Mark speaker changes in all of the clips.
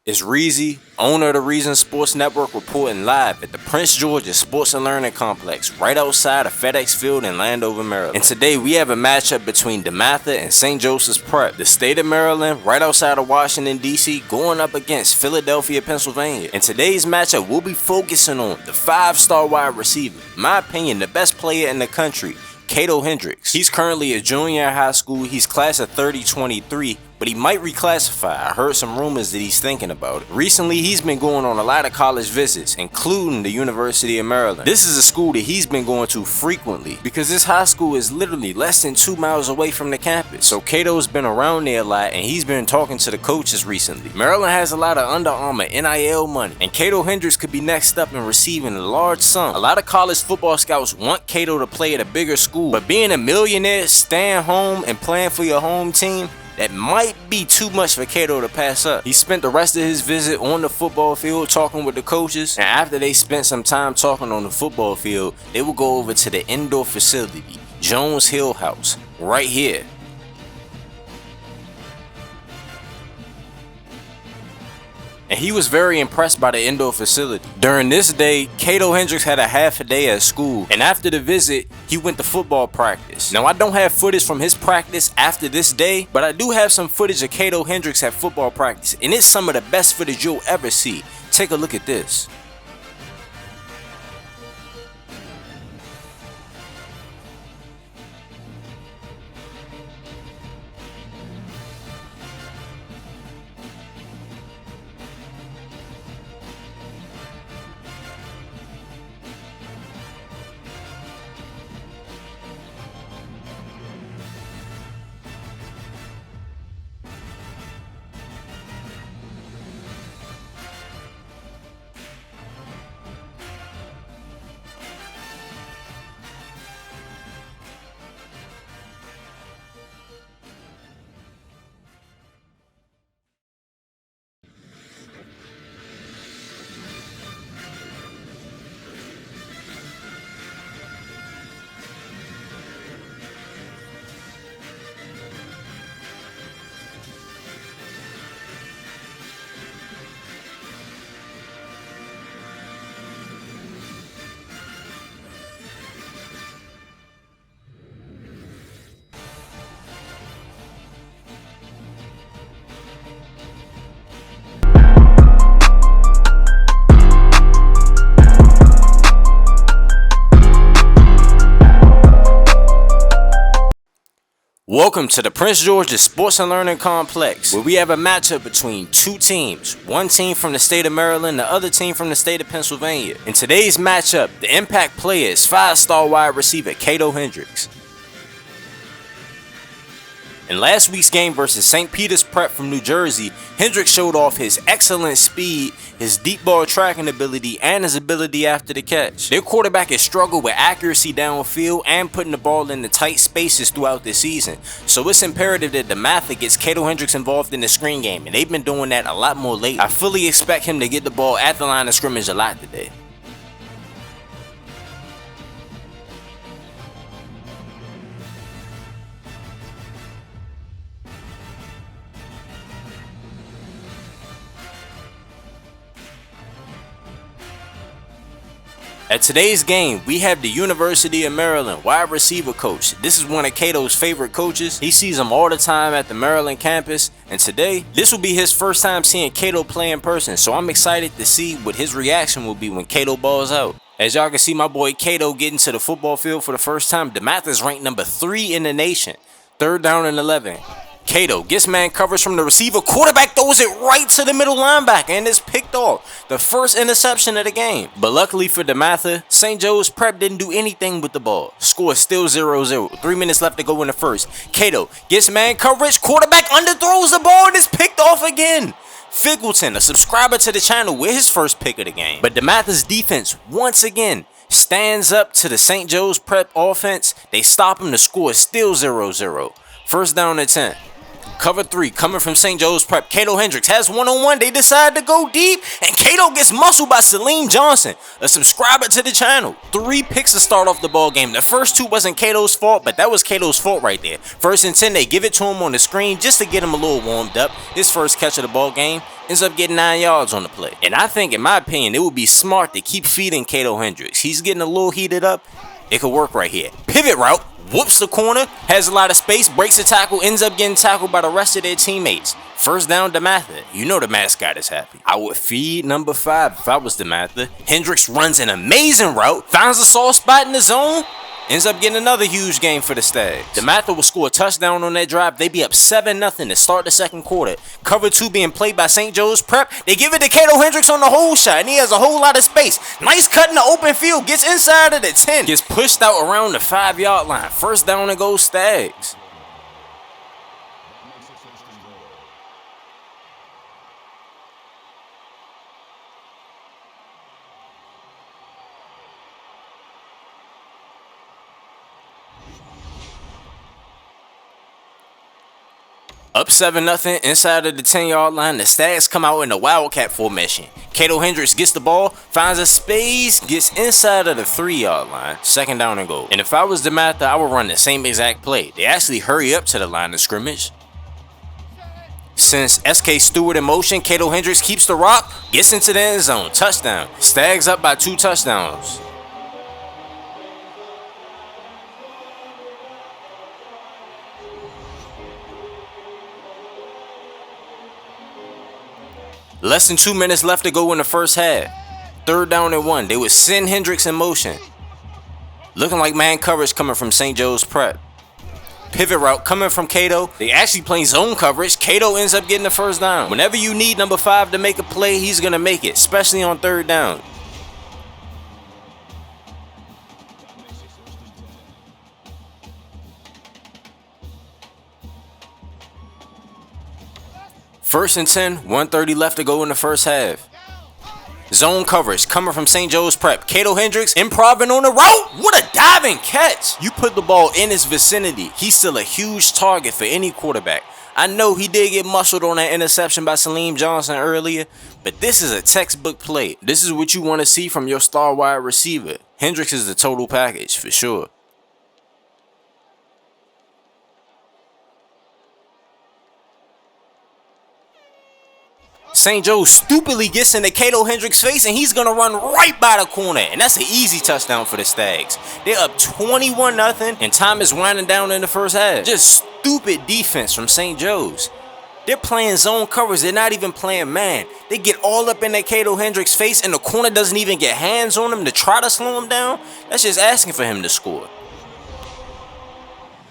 Speaker 1: It's Reezy, owner of the Reason Sports Network, reporting live at the Prince George's Sports and Learning Complex right outside of FedEx Field in Landover, Maryland. And today we have a matchup between DeMatha and St. Joseph's Prep, the state of Maryland, right outside of Washington, D.C., going up against Philadelphia, Pennsylvania. In today's matchup, we'll be focusing on the 5-star wide receiver, in my opinion, the best player in the country, Kato Hendrix. He's currently a junior in high school. He's class of 3023, but he might reclassify. I heard some rumors that he's thinking about it. Recently, he's been going on a lot of college visits, including the University of Maryland. This is a school that he's been going to frequently because this high school is literally less than 2 miles away from the campus. So Kato's been around there a lot, and he's been talking to the coaches recently. Maryland has a lot of Under Armour NIL money, and Kato Hendrix could be next up in receiving a large sum. A lot of college football scouts want Kato to play at a bigger school, but being a millionaire, staying home, and playing for your home team, that might be too much for Kato to pass up. He spent the rest of his visit on the football field talking with the coaches, and after they spent some time talking on the football field, they will go over to the indoor facility, Jones Hill House, right here. And he was very impressed by the indoor facility. During this day, Kato Hendrix had a half a day at school, and after the visit, he went to football practice. Now, I don't have footage from his practice after this day, but I do have some footage of Kato Hendrix at football practice, and it's some of the best footage you'll ever see. Take a look at this. Welcome to the Prince George's Sports and Learning Complex, where we have a matchup between two teams. One team from the state of Maryland, the other team from the state of Pennsylvania. In today's matchup, the impact player is 5-star wide receiver Kato Hendrix. In last week's game versus St. Peter's Prep from New Jersey, Hendrix showed off his excellent speed, his deep ball tracking ability, and his ability after the catch. Their quarterback has struggled with accuracy downfield and putting the ball in the tight spaces throughout the season. So it's imperative that DeMatha gets Kato Hendrix involved in the screen game, and they've been doing that a lot more lately. I fully expect him to get the ball at the line of scrimmage a lot today. At today's game, we have the University of Maryland wide receiver coach. This is one of Kato's favorite coaches. He sees him all the time at the Maryland campus, and today, this will be his first time seeing Kato play in person, so I'm excited to see what his reaction will be when Kato balls out. As y'all can see my boy Kato getting to the football field for the first time. DeMatha is ranked number 3 in the nation. 3rd down and 11. Kato gets man coverage from the receiver. Quarterback throws it right to the middle linebacker, and it's picked off. The first interception of the game. But luckily for DeMatha, St. Joe's Prep didn't do anything with the ball. Score is still 0-0. 3 minutes left to go in the first. Kato gets man coverage. Quarterback underthrows the ball, and it's picked off again. Figgleton, a subscriber to the channel, with his first pick of the game. But DeMatha's defense, once again, stands up to the St. Joe's Prep offense. They stop him. The score is still 0-0. 1st down and 10. Cover 3 coming from St. Joe's Prep. Kato Hendrix has one-on-one. They decide to go deep, and Kato gets muscled by Salim Johnson, a subscriber to the channel. 3 picks to start off the ball game. The first 2 wasn't Kato's fault, but that was Kato's fault right there. 1st and 10, they give it to him on the screen just to get him a little warmed up. His first catch of the ball game ends up getting 9 yards on the play. And I think, in my opinion, it would be smart to keep feeding Kato Hendrix. He's getting a little heated up. It could work right here. Pivot route, whoops the corner, has a lot of space, breaks the tackle, ends up getting tackled by the rest of their teammates. First down, DeMatha. You know the mascot is happy. I would feed number 5 if I was DeMatha. Hendrix runs an amazing route, finds a soft spot in the zone, ends up getting another huge game for the Stags. DeMatha will score a touchdown on that drive. They be up 7-0 to start the second quarter. Cover 2 being played by St. Joe's Prep. They give it to Kato Hendrix on the hole shot, and he has a whole lot of space. Nice cut in the open field. Gets inside of the 10. Gets pushed out around the 5-yard line. First down and goes Stags. Up 7-0 inside of the 10-yard line. The Stags come out in the Wildcat formation. Kato Hendrix gets the ball, finds a space, gets inside of the 3-yard line. Second down and goal. And if I was DeMatha, I would run the same exact play. They actually hurry up to the line of scrimmage. Since SK Stewart in motion, Kato Hendrix keeps the rock, gets into the end zone. Touchdown. Stags up by 2 touchdowns. Less than 2 minutes left to go in the first half. 3rd down and 1. They would send Hendrix in motion. Looking like man coverage coming from St. Joe's Prep. Pivot route coming from Kato. They actually playing zone coverage. Kato ends up getting the first down. Whenever you need number 5 to make a play, he's going to make it, especially on 3rd down. First and 10, 1:30 left to go in the first half. Zone coverage coming from St. Joe's Prep. Kato Hendrix improving on the route. What a diving catch. You put the ball in his vicinity. He's still a huge target for any quarterback. I know he did get muscled on that interception by Salim Johnson earlier, but this is a textbook play. This is what you want to see from your star wide receiver. Hendrix is the total package for sure. St. Joe stupidly gets into Kato Hendrix' face, and he's going to run right by the corner. And that's an easy touchdown for the Stags. They're up 21-0, and time is winding down in the first half. Just stupid defense from St. Joe's. They're playing zone coverage. They're not even playing man. They get all up in that Kato Hendrix' face, and the corner doesn't even get hands on him to try to slow him down. That's just asking for him to score.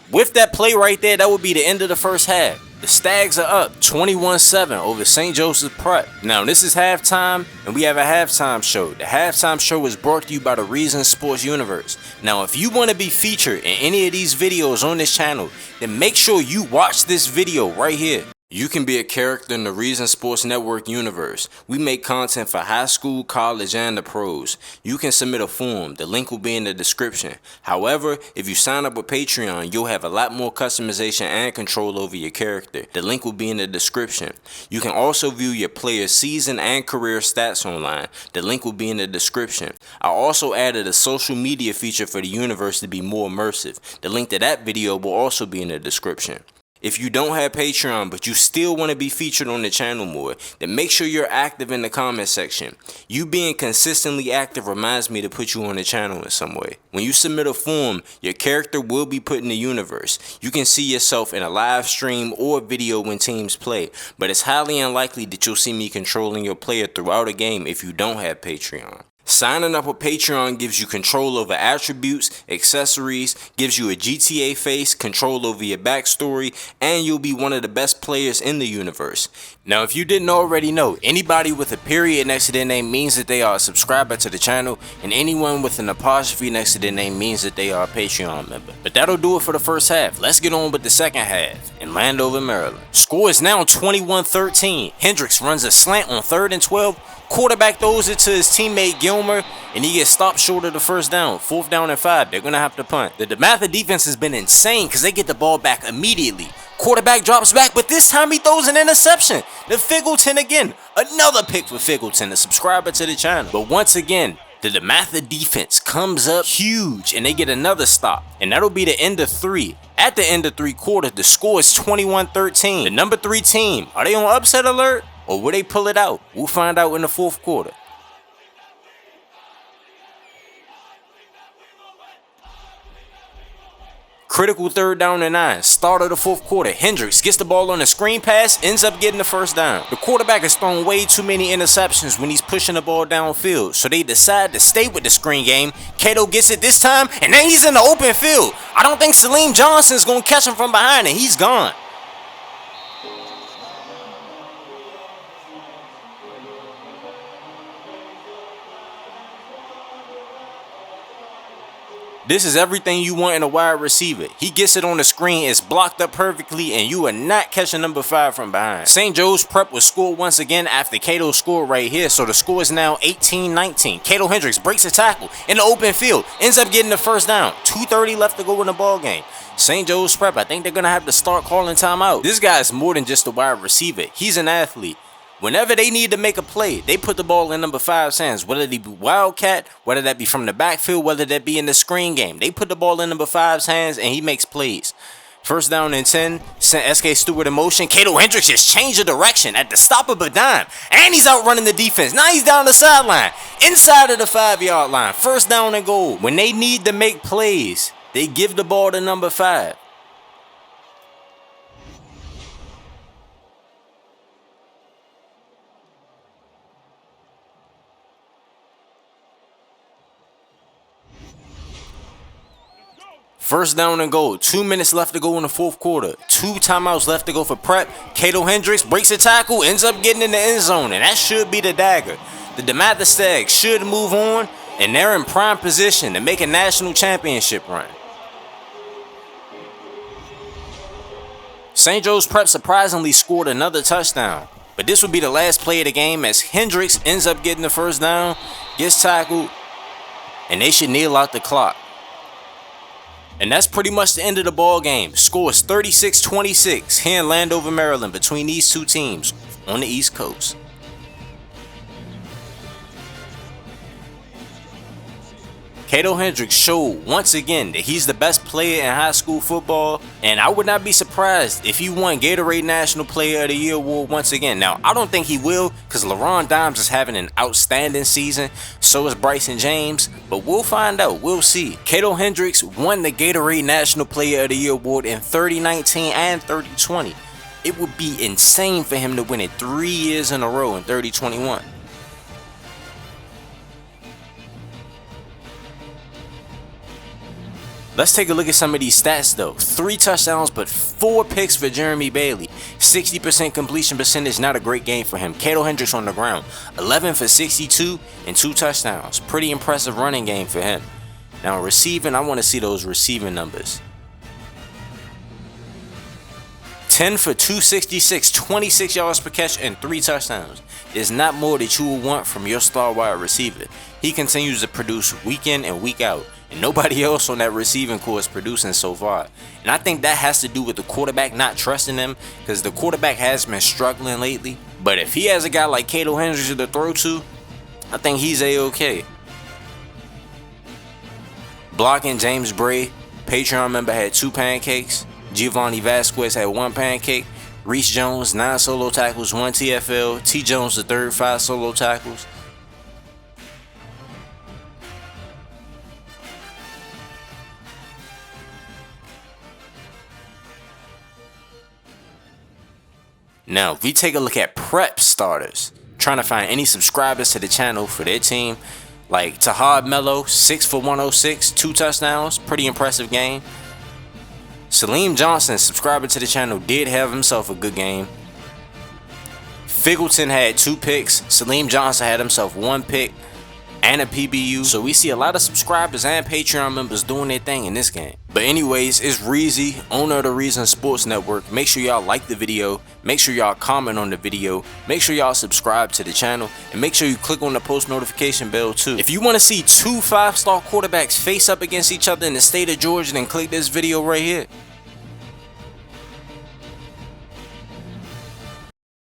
Speaker 1: With that play right there, that would be the end of the first half. The Stags are up 21-7 over St. Joseph's Prep. Now, this is halftime, and we have a halftime show. The halftime show is brought to you by the Reason Sports Universe. Now, if you want to be featured in any of these videos on this channel, then make sure you watch this video right here. You can be a character in the Reason Sports Network universe. We make content for high school, college, and the pros. You can submit a form. The link will be in the description. However, if you sign up with Patreon, you'll have a lot more customization and control over your character. The link will be in the description. You can also view your player's season and career stats online. The link will be in the description. I also added a social media feature for the universe to be more immersive. The link to that video will also be in the description. If you don't have Patreon, but you still want to be featured on the channel more, then make sure you're active in the comment section. You being consistently active reminds me to put you on the channel in some way. When you submit a form, your character will be put in the universe. You can see yourself in a live stream or video when teams play, but it's highly unlikely that you'll see me controlling your player throughout a game if you don't have Patreon. Signing up with Patreon gives you control over attributes, accessories, gives you a GTA face, control over your backstory, and you'll be one of the best players in the universe. Now, if you didn't already know, anybody with a period next to their name means that they are a subscriber to the channel, and anyone with an apostrophe next to their name means that they are a Patreon member. But that'll do it for the first half. Let's get on with the second half in Landover, Maryland. Score is now 21-13. Hendrix runs a slant on 3rd and 12. Quarterback throws it to his teammate Gilmer, and he gets stopped short of the first down. 4th down and 5. They're going to have to punt. The DeMatha defense has been insane because they get the ball back immediately. Quarterback drops back, but this time he throws an interception. The Figgleton again. Another pick for Figgleton, a subscriber to the channel. But once again, the DeMatha defense comes up huge, and they get another stop. And that'll be the end of 3. At the end of 3 quarters, the score is 21-13. The number 3 team, are they on upset alert? Or will they pull it out? We'll find out in the 4th quarter. Critical 3rd down and 9. Start of the 4th quarter. Hendrix gets the ball on a screen pass, ends up getting the first down. The quarterback has thrown way too many interceptions when he's pushing the ball downfield, so they decide to stay with the screen game. Kato gets it this time, and then he's in the open field. I don't think Salim Johnson's going to catch him from behind, and he's gone. This is everything you want in a wide receiver. He gets it on the screen, it's blocked up perfectly, and you are not catching number 5 from behind. St. Joe's Prep was scored once again after Kato scored right here, so the score is now 18-19. Kato Hendrix breaks a tackle in the open field, ends up getting the first down. 2:30 left to go in the ball game. St. Joe's Prep, I think they're going to have to start calling timeout. This guy is more than just a wide receiver. He's an athlete. Whenever they need to make a play, they put the ball in number 5's hands, whether they be wildcat, whether that be from the backfield, whether that be in the screen game. They put the ball in number 5's hands, and he makes plays. 1st down and 10, sent SK Stewart in motion. Kato Hendrix just changed the direction at the stop of a dime, and he's outrunning the defense. Now he's down the sideline, inside of the 5-yard line. 1st down and goal. When they need to make plays, they give the ball to number 5. First down and goal. 2 minutes left to go in the 4th quarter. 2 timeouts left to go for Prep. Kato Hendrix breaks a tackle, ends up getting in the end zone, and that should be the dagger. The DeMatha Stags should move on, and they're in prime position to make a national championship run. St. Joe's Prep surprisingly scored another touchdown, but this would be the last play of the game as Hendrix ends up getting the first down, gets tackled, and they should kneel out the clock. And that's pretty much the end of the ball game. Score is 36-26 here in Landover, Maryland, between these 2 teams on the East Coast. Kato Hendrix showed once again that he's the best player in high school football, and I would not be surprised if he won Gatorade National Player of the Year award once again. Now, I don't think he will because LaRon Dimes is having an outstanding season, so is Bryson James, but we'll find out, we'll see. Kato Hendrix won the Gatorade National Player of the Year award in 3019 and 3020. It would be insane for him to win it 3 years in a row in 3021. Let's take a look at some of these stats though. 3 touchdowns but 4 picks for Jeremy Bailey. 60% completion percentage, not a great game for him. Kato Hendrix on the ground. 11 for 62 and 2 touchdowns. Pretty impressive running game for him. Now receiving, I want to see those receiving numbers. 10 for 266, 26 yards per catch and 3 touchdowns. There's not more that you will want from your star wide receiver. He continues to produce week in and week out, and nobody else on that receiving core is producing so far. And I think that has to do with the quarterback not trusting him, because the quarterback has been struggling lately. But if he has a guy like Kato Hendrix to throw to, I think he's a-okay. Blocking, James Bray, Patreon member, had 2 pancakes. Giovanni Vasquez had 1 pancake. Reese Jones, 9 solo tackles, 1 TFL. T. Jones III, 5 solo tackles. Now, if we take a look at prep starters, trying to find any subscribers to the channel for their team, like Tahad Mello, 6 for 106, 2 touchdowns, pretty impressive game. Salim Johnson, subscriber to the channel, did have himself a good game. Figgleton had 2 picks. Salim Johnson had himself 1 pick and a PBU. So we see a lot of subscribers and Patreon members doing their thing in this game. But anyways, it's Reezy, owner of the Reason Sports Network. Make sure y'all like the video, make sure y'all comment on the video, make sure y'all subscribe to the channel, and make sure you click on the post notification bell too. If you want to see two 5-star quarterbacks face up against each other in the state of Georgia, then click this video right here.